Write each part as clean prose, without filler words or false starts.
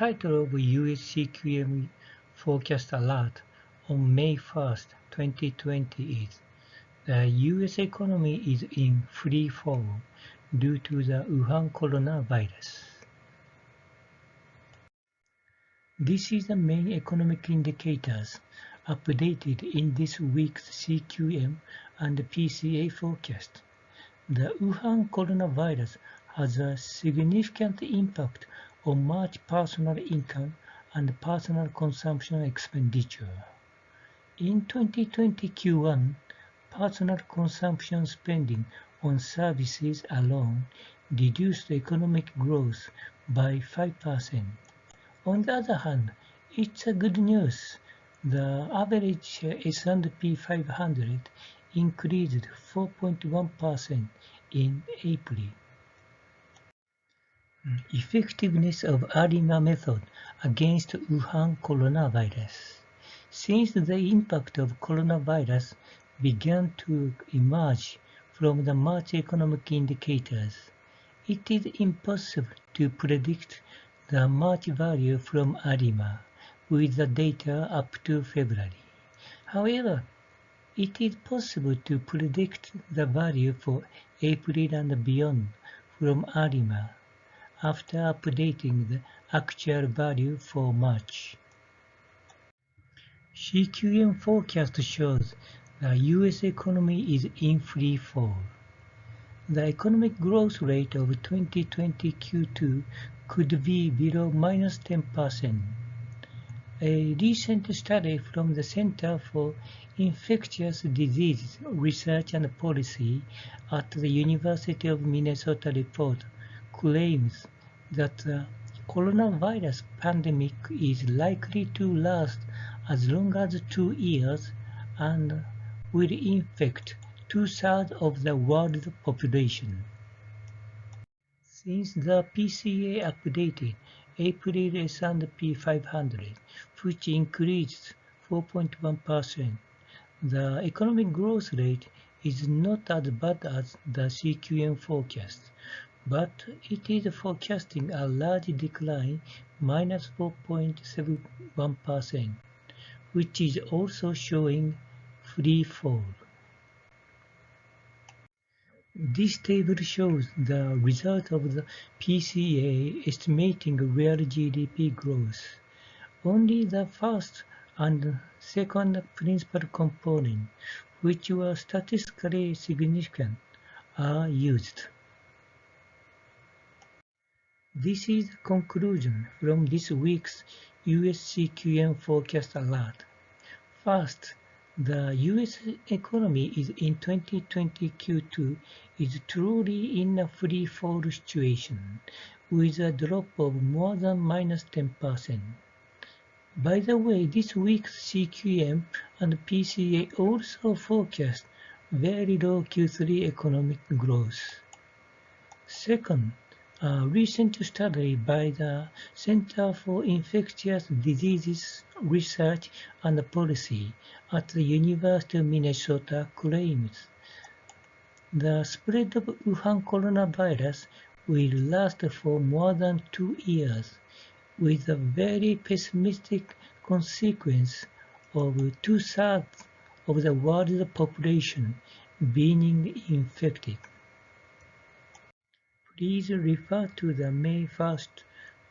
title of US CQM Forecast Alert on May 1st, 2020 is the US economy is in free fall due to the Wuhan Coronavirus. This is the main economic indicators updated in this week's CQM and PCA forecast. The Wuhan coronavirus has a significant impact on March personal income and personal consumption expenditure. In 2020 Q1, personal consumption spending on services alone reduced economic growth by 5%. On the other hand, it's a good news. The average S&P 500 increased 4.1% in April. Effectiveness of ARIMA method against Wuhan coronavirus. Since the impact of coronavirus began to emerge from the March economic indicators, it is impossible to predict the March value from ARIMA with the data up to February. However, it is possible to predict the value for April and beyond from ARIMA after updating the actual value for March. CQM forecast shows the US economy is in free fall. The economic growth rate of 2020 Q2 could be below -10%. A recent study from the Center for Infectious Diseases Research and Policy at the University of Minnesota report claims that the coronavirus pandemic is likely to last as long as 2 years and will infect 2/3 of the world's population. Since the PCA updated April S&P 500, which increased 4.1%, the economic growth rate is not as bad as the CQM forecast, but it is forecasting a large decline, -4.71%, which is also showing free fall. This table shows the result of the PCA estimating real GDP growth. Only the first and second principal component, which were statistically significant, are used. This is the conclusion from this week's US CQM Forecast Alert. First, the US economy is in 2020 Q2 is truly in a free fall situation, with a drop of more than -10%. By the way, this week's CQM and PCA also forecast very low Q3 economic growth. Second, a recent study by the Center for Infectious Diseases Research and Policy at the University of Minnesota claims the spread of Wuhan coronavirus will last for more than 2 years, with a very pessimistic consequence of 2/3 of the world's population being infected. Please refer to the May 1st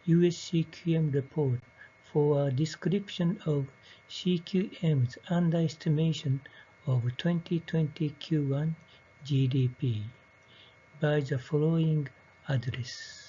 US CQM report for a description of CQM's underestimation of 2020 Q1 GDP by the following address.